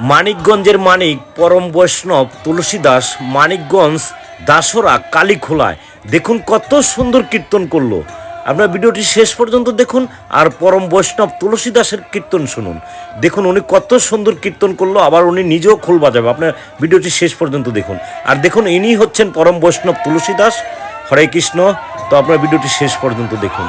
মানিকগঞ্জের মানিক পরম বৈষ্ণব তুলসী দাস মানিকগঞ্জ দাসরা কালীখোলায় দেখুন কত সুন্দর কীর্তন করলো। আপনার ভিডিওটি শেষ পর্যন্ত দেখুন আর পরম বৈষ্ণব তুলসী দাসের কীর্তন শুনুন। দেখুন উনি কত সুন্দর কীর্তন করলো, আবার উনি নিজেও খোল বাজাবে। আপনার ভিডিওটি শেষ পর্যন্ত দেখুন আর দেখুন ইনি হচ্ছেন পরম বৈষ্ণব তুলসী দাস। হরে কৃষ্ণ। তো আপনার ভিডিওটি শেষ পর্যন্ত দেখুন।